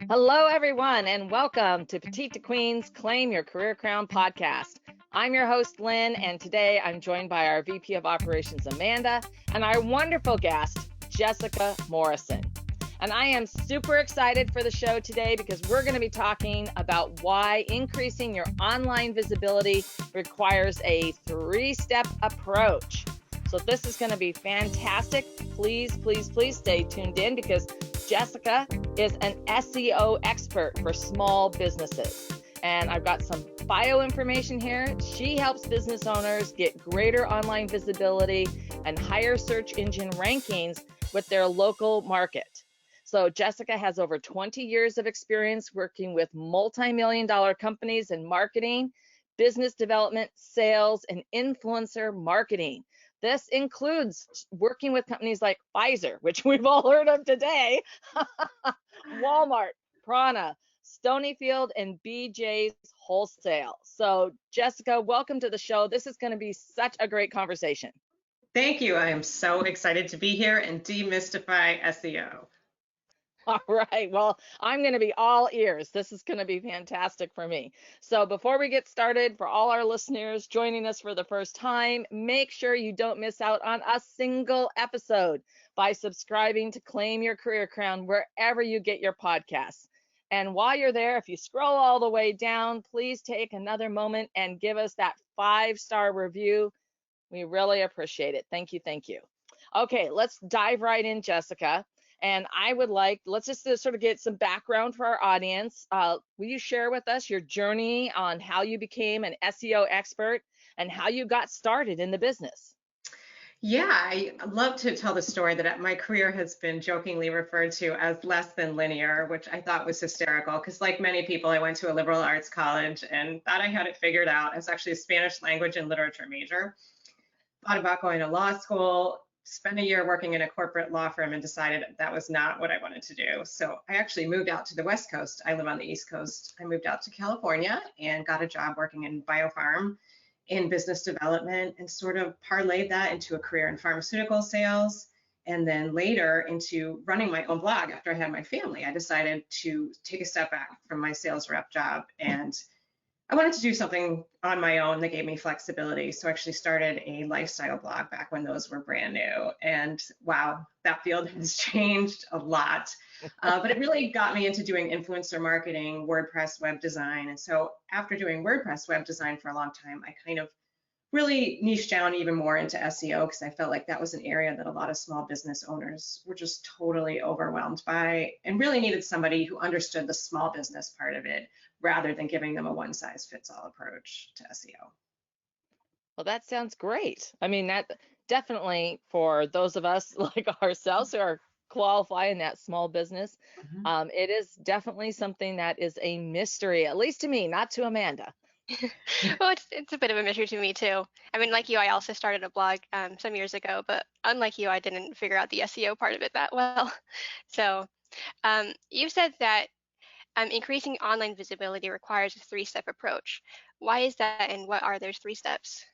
Hello, everyone, and welcome to Petite to Queen's Claim Your Career Crown podcast. I'm your host, Lynn, and today I'm joined by our VP of Operations, Amanda, and our wonderful guest, Jessica Morrison. And I am super excited for the show today because we're going to be talking about why increasing your online visibility requires a three-step approach. So this is going to be fantastic. Please, please, please stay tuned in because Jessica is an SEO expert for small businesses. And I've got some bio information here. She helps business owners get greater online visibility and higher search engine rankings with their local market. So Jessica has over 20 years of experience working with multi-million-dollar companies in marketing, business development, sales, and influencer marketing. This includes working with companies like Pfizer, which we've all heard of today, Walmart, Prana, Stonyfield, and BJ's Wholesale. So Jessica, welcome to the show. This is going to be such a great conversation. Thank you. I am so excited to be here and demystify SEO. All right. Well, I'm going to be all ears. This is going to be fantastic for me. So before we get started, for all our listeners joining us for the first time, make sure you don't miss out on a single episode by subscribing to Claim Your Career Crown wherever you get your podcasts. And while you're there, if you scroll all the way down, please take another moment and give us that 5-star review. We really appreciate it. Thank you. Thank you. Okay, let's dive right in, Jessica. And I would like, let's just sort of get some background for our audience. Will you share with us your journey on how you became an SEO expert and how you got started in the business? Yeah, I love to tell the story that my career has been jokingly referred to as less than linear, which I thought was hysterical because, like many people, I went to a liberal arts college and thought I had it figured out. I was actually a Spanish language and literature major. Thought about going to law school, spent a year working in a corporate law firm and decided that was not what I wanted to do. So I actually moved out to the West Coast. I live on the East Coast. I moved out to California and got a job working in biopharm in business development and sort of parlayed that into a career in pharmaceutical sales. And then later into running my own blog after I had my family. I decided to take a step back from my sales rep job and I wanted to do something on my own that gave me flexibility. So I actually started a lifestyle blog back when those were brand new. And wow, that field has changed a lot. But it really got me into doing influencer marketing, WordPress web design. And so after doing WordPress web design for a long time, I kind of really niched down even more into SEO because I felt like that was an area that a lot of small business owners were just totally overwhelmed by and really needed somebody who understood the small business part of it rather than giving them a one-size-fits-all approach to SEO. Well, that sounds great. I mean, that definitely for those of us like ourselves who are qualifying that small business, Mhm. it is definitely something that is a mystery, at least to me, not to Amanda. Well, it's a bit of a mystery to me too. I mean, like you, I also started a blog some years ago, but unlike you, I didn't figure out the SEO part of it that well. So you said that increasing online visibility requires a three-step approach. Why is that, and what are those three steps?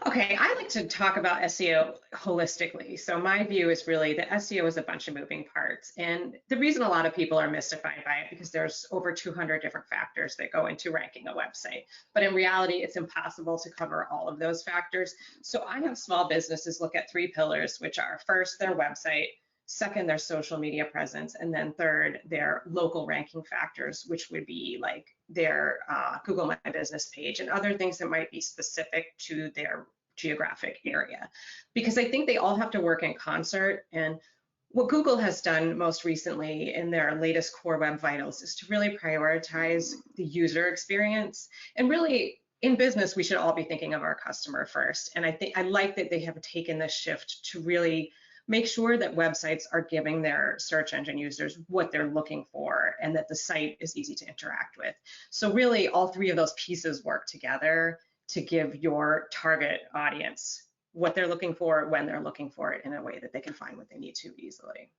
Okay, I like to talk about SEO holistically. So my view is really that SEO is a bunch of moving parts. And the reason a lot of people are mystified by it because there's over 200 different factors that go into ranking a website. But in reality, it's impossible to cover all of those factors. So I have small businesses look at three pillars, which are first, their website, second, their social media presence, and then third, their local ranking factors, which would be like their Google My Business page and other things that might be specific to their geographic area. Because I think they all have to work in concert. And what Google has done most recently in their latest Core Web Vitals is to really prioritize the user experience. And really, in business, we should all be thinking of our customer first. And I like that they have taken this shift to really make sure that websites are giving their search engine users what they're looking for and that the site is easy to interact with. So really all three of those pieces work together to give your target audience what they're looking for when they're looking for it in a way that they can find what they need to easily.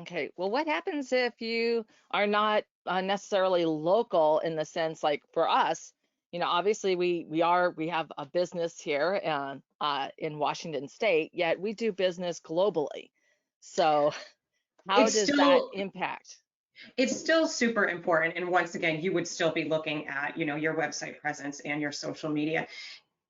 Okay, well, what happens if you are not necessarily local in the sense like for us, obviously we have a business here in Washington State, yet we do business globally. So how It's does that still impact? It's still super important. And once again, you would still be looking at, your website presence and your social media.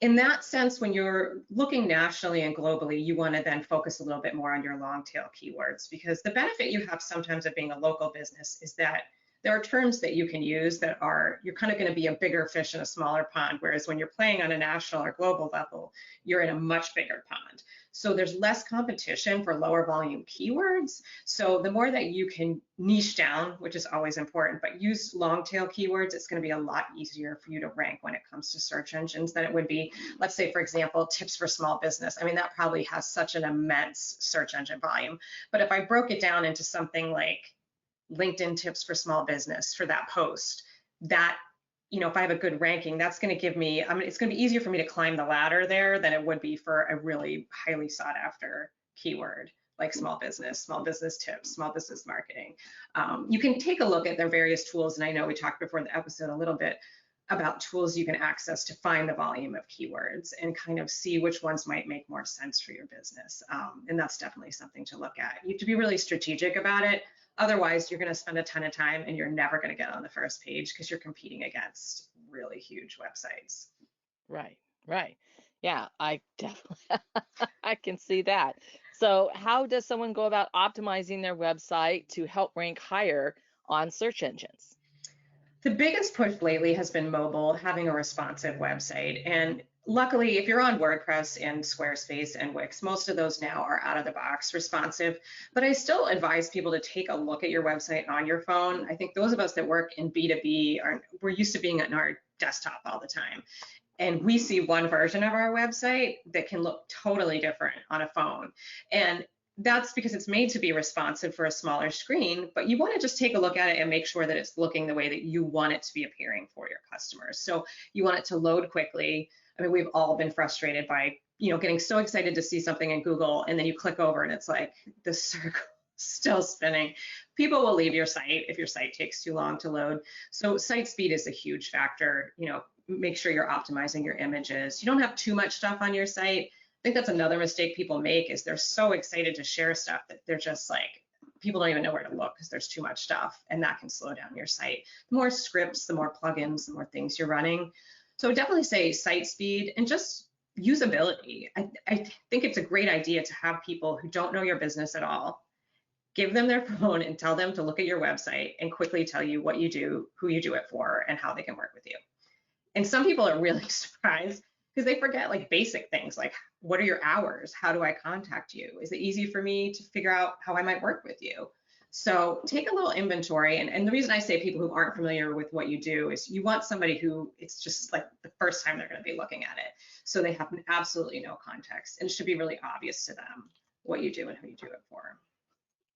In that sense, when you're looking nationally and globally, you want to then focus a little bit more on your long tail keywords, because the benefit you have sometimes of being a local business is that there are terms that you can use that are, you're kind of going to be a bigger fish in a smaller pond. Whereas when you're playing on a national or global level, you're in a much bigger pond. So there's less competition for lower volume keywords. So the more that you can niche down, which is always important, but use long tail keywords, it's going to be a lot easier for you to rank when it comes to search engines than it would be, let's say, for example, tips for small business. I mean, that probably has such an immense search engine volume. But if I broke it down into something like LinkedIn tips for small business for that post, that, if I have a good ranking, that's going to give me, it's going to be easier for me to climb the ladder there than it would be for a really highly sought after keyword like small business tips, small business marketing. You can take a look at their various tools. And I know we talked before the episode a little bit about tools you can access to find the volume of keywords and kind of see which ones might make more sense for your business. And that's definitely something to look at. You have to be really strategic about it. Otherwise, you're going to spend a ton of time and you're never going to get on the first page because you're competing against really huge websites. Right, right. Yeah, I definitely I can see that. So how does someone go about optimizing their website to help rank higher on search engines? The biggest push lately has been mobile, having a responsive website. And luckily, if you're on WordPress and Squarespace and Wix, most of those now are out of the box responsive. But I still advise people to take a look at your website on your phone. I think those of us that work in B2B we're used to being on our desktop all the time. And we see one version of our website that can look totally different on a phone. And that's because it's made to be responsive for a smaller screen, but you want to just take a look at it and make sure that it's looking the way that you want it to be appearing for your customers. So you want it to load quickly. I mean, we've all been frustrated by, getting so excited to see something in Google, and then you click over and it's like the circle still spinning. People will leave your site if your site takes too long to load. So site speed is a huge factor. Make sure you're optimizing your images. You don't have too much stuff on your site. I think that's another mistake people make, is they're so excited to share stuff that they're just like, people don't even know where to look because there's too much stuff, and that can slow down your site. The more scripts, the more plugins, the more things you're running. So I would definitely say site speed and just usability. I think it's a great idea to have people who don't know your business at all, give them their phone and tell them to look at your website and quickly tell you what you do, who you do it for, and how they can work with you. And some people are really surprised because they forget like basic things like, what are your hours? How do I contact you? Is it easy for me to figure out how I might work with you? So take a little inventory. And the reason I say people who aren't familiar with what you do is you want somebody who it's just like the first time they're going to be looking at it. So they have absolutely no context, and it should be really obvious to them what you do and who you do it for.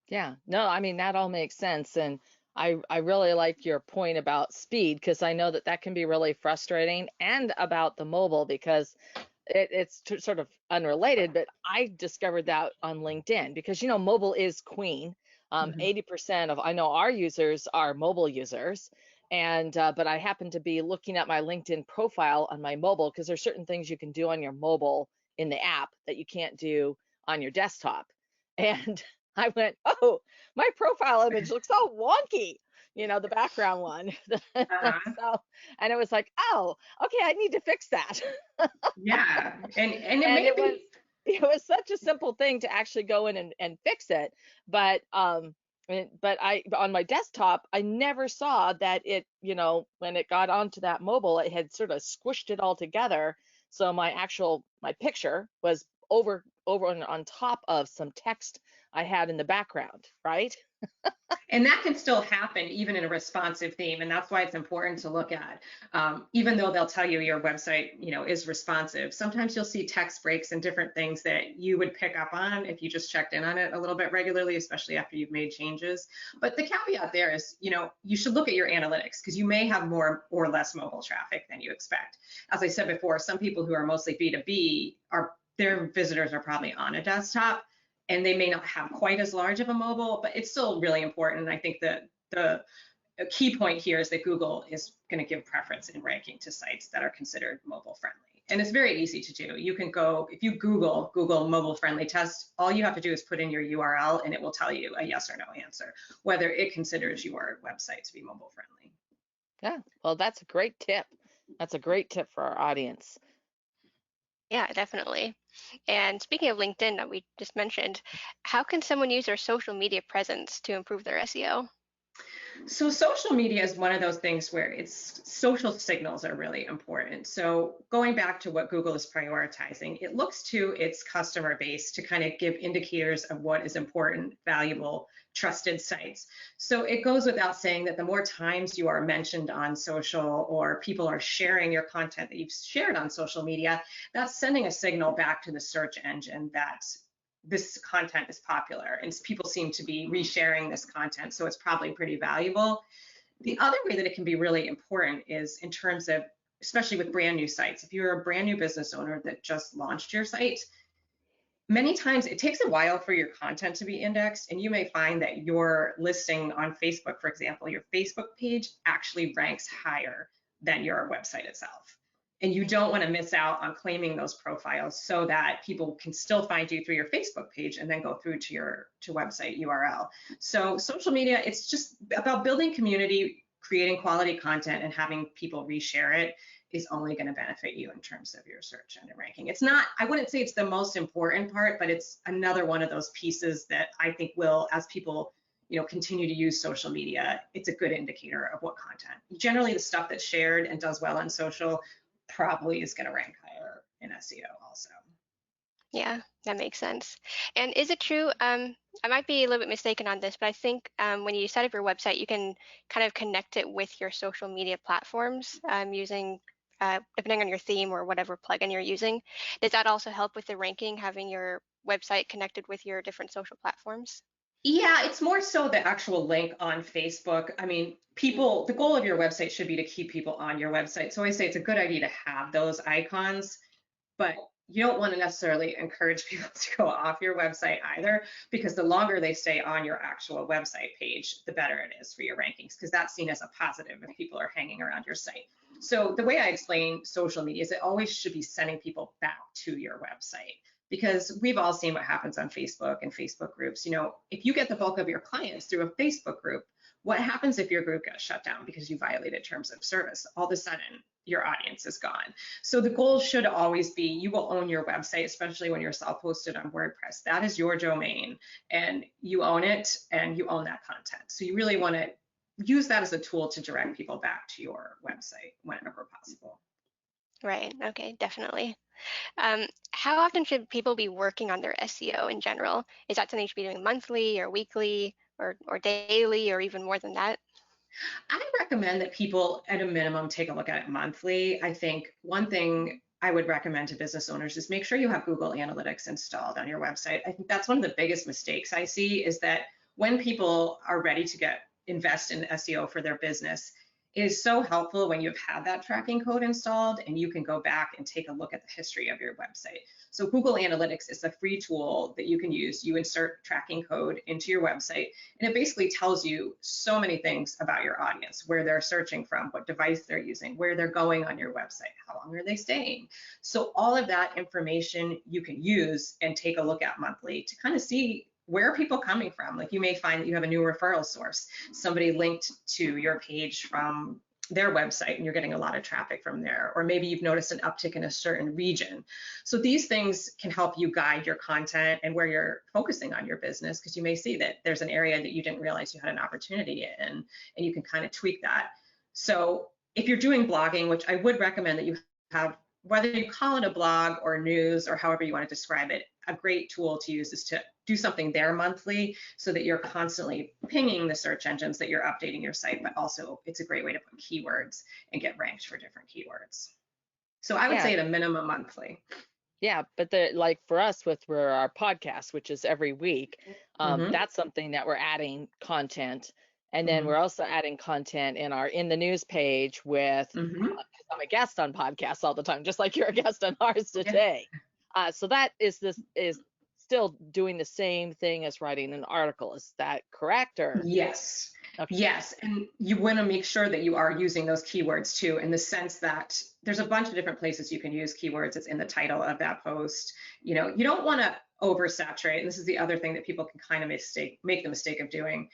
Yeah, no, I mean, that all makes sense. And I really like your point about speed, because I know that that can be really frustrating, and about the mobile, because it's sort of unrelated, but I discovered that on LinkedIn because, mobile is queen. 80% of, I know, our users are mobile users. And, but I happen to be looking at my LinkedIn profile on my mobile because there's certain things you can do on your mobile in the app that you can't do on your desktop. And I went, oh, my profile image looks all wonky, the background one. So, and it was like, oh, okay, I need to fix that. Yeah, and it And may it be. was such a simple thing to actually go in and fix it. But I, on my desktop, I never saw that it, when it got onto that mobile, it had sort of squished it all together. So my picture was over on top of some text I had in the background, right? And that can still happen even in a responsive theme. And that's why it's important to look at, even though they'll tell you your website, is responsive. Sometimes you'll see text breaks and different things that you would pick up on if you just checked in on it a little bit regularly, especially after you've made changes. But the caveat there is, you should look at your analytics, because you may have more or less mobile traffic than you expect. As I said before, some people who are mostly B2B their visitors are probably on a desktop, and they may not have quite as large of a mobile, but it's still really important. I think that the key point here is that Google is going to give preference in ranking to sites that are considered mobile friendly. And it's very easy to do. You can go, if you Google mobile friendly test, all you have to do is put in your URL and it will tell you a yes or no answer, whether it considers your website to be mobile friendly. Yeah, well, that's a great tip. That's a great tip for our audience. Yeah, definitely. And speaking of LinkedIn that we just mentioned, how can someone use their social media presence to improve their SEO? So social media is one of those things where it's social signals are really important. So going back to what Google is prioritizing, it looks to its customer base to kind of give indicators of what is important, valuable, trusted sites. So it goes without saying that the more times you are mentioned on social or people are sharing your content that you've shared on social media, that's sending a signal back to the search engine that this content is popular and people seem to be resharing this content, so it's probably pretty valuable. The other way that it can be really important is in terms of, especially with brand new sites, if you're a brand new business owner that just launched your site, many times it takes a while for your content to be indexed, and you may find that your listing on Facebook, for example, your Facebook page actually ranks higher than your website itself. And you don't want to miss out on claiming those profiles so that people can still find you through your Facebook page and then go through to your website URL. So social media, it's just about building community, creating quality content, and having people reshare it is only going to benefit you in terms of your search engine ranking. It's not, I wouldn't say it's the most important part, but it's another one of those pieces that I think will, as people continue to use social media, it's a good indicator of what content. Generally, the stuff that's shared and does well on social probably is going to rank higher in SEO also. Yeah, that makes sense. And is it true? I might be a little bit mistaken on this, but I think when you set up your website, you can kind of connect it with your social media platforms using, depending on your theme or whatever plugin you're using. Does that also help with the ranking, having your website connected with your different social platforms? Yeah, it's more so the actual link on Facebook. I mean, people, the goal of your website should be to keep people on your website. So I say it's a good idea to have those icons, but you don't want to necessarily encourage people to go off your website either, because the longer they stay on your actual website page, the better it is for your rankings, because that's seen as a positive if people are hanging around your site. So the way I explain social media is it always should be sending people back to your website, because we've all seen what happens on Facebook and Facebook groups. If you get the bulk of your clients through a Facebook group, what happens if your group gets shut down because you violated terms of service? All of a sudden, your audience is gone. So the goal should always be you will own your website, especially when you're self-hosted on WordPress. That is your domain, and you own it, and you own that content. So you really want to use that as a tool to direct people back to your website whenever possible. Right. Okay, definitely. How often should people be working on their SEO in general? Is that something you should be doing monthly or weekly or daily or even more than that? I recommend that people, at a minimum, take a look at it monthly. I think one thing I would recommend to business owners is make sure you have Google Analytics installed on your website. I think that's one of the biggest mistakes I see, is that when people are ready to invest in SEO for their business, it is so helpful when you've had that tracking code installed and you can go back and take a look at the history of your website. So Google Analytics is a free tool that you can use. You insert tracking code into your website, and it basically tells you so many things about your audience: where they're searching from, what device they're using, where they're going on your website, how long are they staying. So all of that information you can use and take a look at monthly to kind of see where are people coming from. Like, you may find that you have a new referral source, somebody linked to your page from their website and you're getting a lot of traffic from there, or maybe you've noticed an uptick in a certain region. So these things can help you guide your content and where you're focusing on your business, because you may see that there's an area that you didn't realize you had an opportunity in, and you can kind of tweak that. So if you're doing blogging, which I would recommend that you have, whether you call it a blog or news or however you want to describe it, a great tool to use is to do something there monthly, so that you're constantly pinging the search engines that you're updating your site, but also it's a great way to put keywords and get ranked for different keywords. So I would say at a minimum monthly. Yeah, but like for us with our podcast, which is every week, that's something that we're adding content. And then we're also adding content in the news page with, I'm a guest on podcasts all the time, just like you're a guest on ours today. So that is still doing the same thing as writing an article. Is that correct? Or yes. Okay. Yes, and you want to make sure that you are using those keywords too, in the sense that there's a bunch of different places you can use keywords. It's in the title of that post. You know, you don't want to oversaturate. And this is the other thing that people can kind of make the mistake of doing.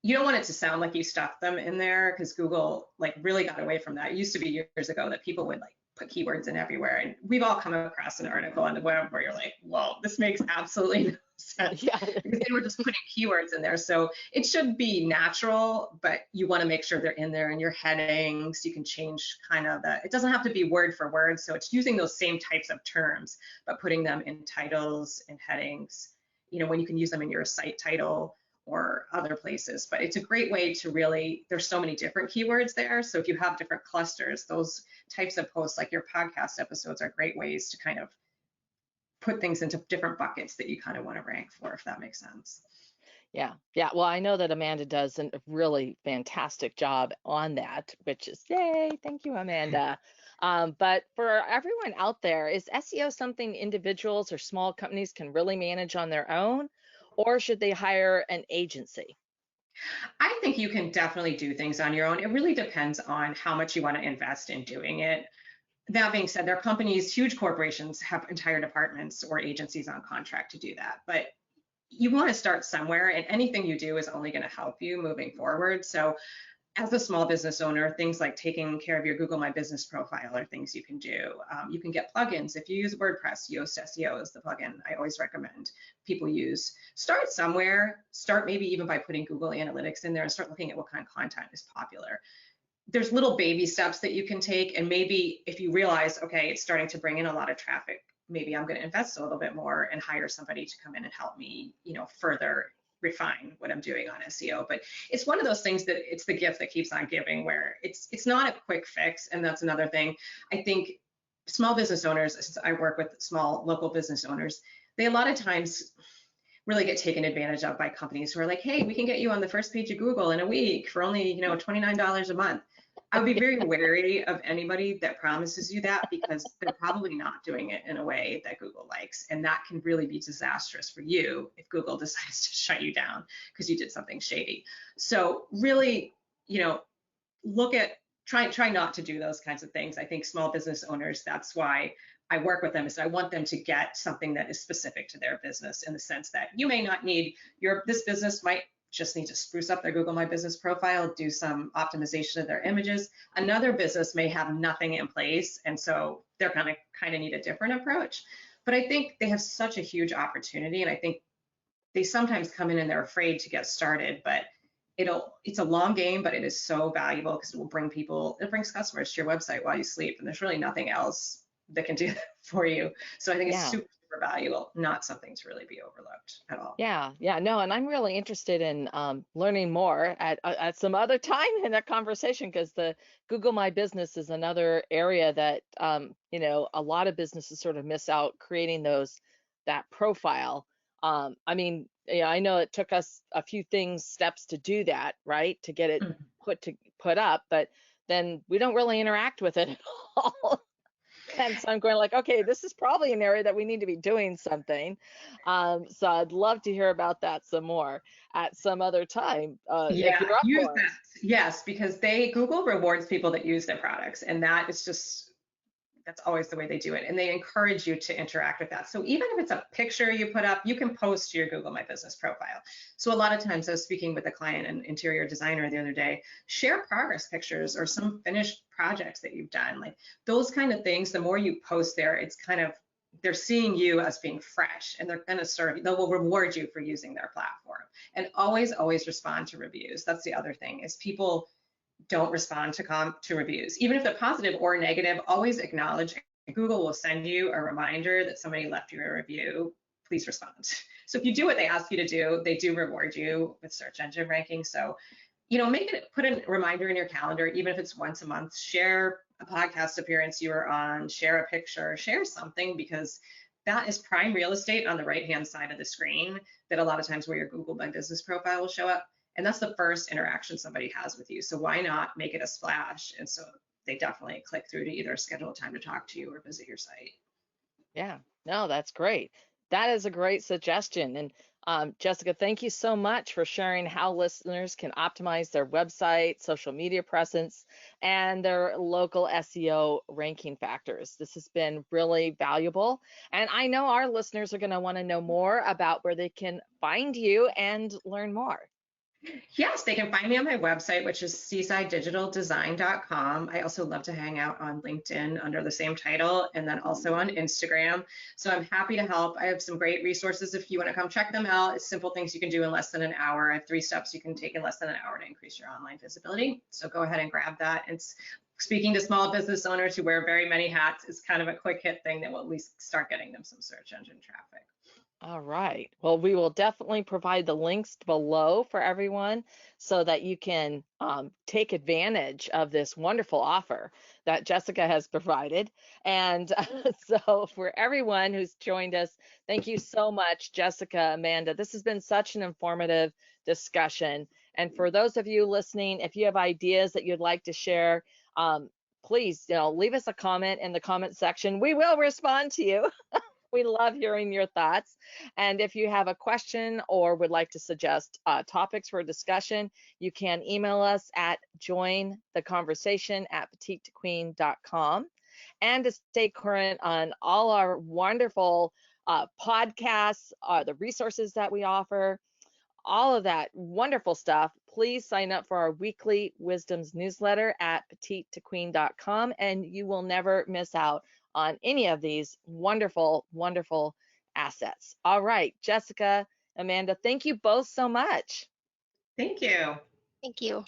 You don't want it to sound like you stuffed them in there, because Google like really got away from that. It used to be years ago that people would like put keywords in everywhere. And we've all come across an article on the web where you're like, whoa, this makes absolutely no sense. Yeah. Because they were just putting keywords in there. So it should be natural, but you want to make sure they're in there in your headings. You can change kind of it doesn't have to be word for word. So it's using those same types of terms, but putting them in titles and headings, you know, when you can use them in your site title or other places. But it's a great way to really, there's so many different keywords there. So if you have different clusters, those types of posts, like your podcast episodes, are great ways to kind of put things into different buckets that you kind of want to rank for, if that makes sense. Yeah. Yeah. Well, I know that Amanda does a really fantastic job on that, which is yay. Thank you, Amanda. But for everyone out there, is SEO something individuals or small companies can really manage on their own, or should they hire an agency? I think you can definitely do things on your own. It really depends on how much you want to invest in doing it. That being said, there are companies, huge corporations have entire departments or agencies on contract to do that. But you want to start somewhere, and anything you do is only going to help you moving forward. So as a small business owner, things like taking care of your Google My Business profile are things you can do. You can get plugins. If you use WordPress, Yoast SEO is the plugin I always recommend people use. Start somewhere. Start maybe even by putting Google Analytics in there and start looking at what kind of content is popular. There's little baby steps that you can take. And maybe if you realize, okay, it's starting to bring in a lot of traffic, maybe I'm going to invest a little bit more and hire somebody to come in and help me, you know, further refine what I'm doing on SEO. But it's one of those things that it's the gift that keeps on giving, where it's not a quick fix. And that's another thing. I think small business owners, since I work with small local business owners, they a lot of times really get taken advantage of by companies who are like, hey, we can get you on the first page of Google in a week for only, you know, $29 a month. I would be very wary of anybody that promises you that, because they're probably not doing it in a way that Google likes. And that can really be disastrous for you if Google decides to shut you down because you did something shady. So really, you know, look at, try not to do those kinds of things. I think small business owners, that's why I work with them, is I want them to get something that is specific to their business, in the sense that you may not need this business might just need to spruce up their Google My Business profile, do some optimization of their images. Another business may have nothing in place, and so they're gonna kind of need a different approach. But I think they have such a huge opportunity, and I think they sometimes come in and they're afraid to get started, but it's a long game, but it is so valuable because it brings customers to your website while you sleep, and there's really nothing else that can do that for you. So I think it's super valuable, not something to really be overlooked at all. Yeah, no, and I'm really interested in learning more at some other time in that conversation, because the Google My Business is another area that you know, a lot of businesses sort of miss out creating that profile. I mean, yeah, I know it took us a few steps to do that, right, to get it put up, but then we don't really interact with it at all. And so I'm going like, okay, this is probably an area that we need to be doing something. So I'd love to hear about that some more at some other time. Yeah, if you're up use for it. that. Yes, because Google rewards people that use their products, and that is just, that's always the way they do it. And they encourage you to interact with that. So even if it's a picture you put up, you can post to your Google My Business profile. So a lot of times, I was speaking with a client, an interior designer, the other day, share progress pictures or some finished projects that you've done. Like those kind of things, the more you post there, it's kind of, they're seeing you as being fresh, and they're going to they will reward you for using their platform. And always respond to reviews. That's the other thing, is people don't respond to reviews. Even if they're positive or negative, always acknowledge. Google will send you a reminder that somebody left you a review. Please respond. So if you do what they ask you to do, they do reward you with search engine ranking. So, you know, put a reminder in your calendar, even if it's once a month. Share a podcast appearance you were on, share a picture, share something, because that is prime real estate on the right-hand side of the screen, that a lot of times where your Google My Business profile will show up. And that's the first interaction somebody has with you. So why not make it a splash? And so they definitely click through to either schedule a time to talk to you or visit your site. Yeah, no, that's great. That is a great suggestion. And Jessica, thank you so much for sharing how listeners can optimize their website, social media presence, and their local SEO ranking factors. This has been really valuable. And I know our listeners are going to want to know more about where they can find you and learn more. Yes, they can find me on my website, which is seasidedigitaldesign.com. I also love to hang out on LinkedIn under the same title, and then also on Instagram. So I'm happy to help. I have some great resources if you want to come check them out. It's simple things you can do in less than an hour. I have 3 steps you can take in less than an hour to increase your online visibility. So go ahead and grab that. It's speaking to small business owners who wear very many hats is kind of a quick hit thing that will at least start getting them some search engine traffic. All right. Well, we will definitely provide the links below for everyone so that you can take advantage of this wonderful offer that Jessica has provided. And so, for everyone who's joined us, thank you so much, Jessica, Amanda. This has been such an informative discussion. And for those of you listening, if you have ideas that you'd like to share, please, leave us a comment in the comment section. We will respond to you. We love hearing your thoughts. And if you have a question or would like to suggest topics for discussion, you can email us at jointheconversation@petitetoqueen.com. And to stay current on all our wonderful podcasts, the resources that we offer, all of that wonderful stuff, please sign up for our weekly wisdoms newsletter at petitetoqueen.com, and you will never miss out on any of these wonderful, wonderful assets. All right, Jessica, Amanda, thank you both so much. Thank you. Thank you.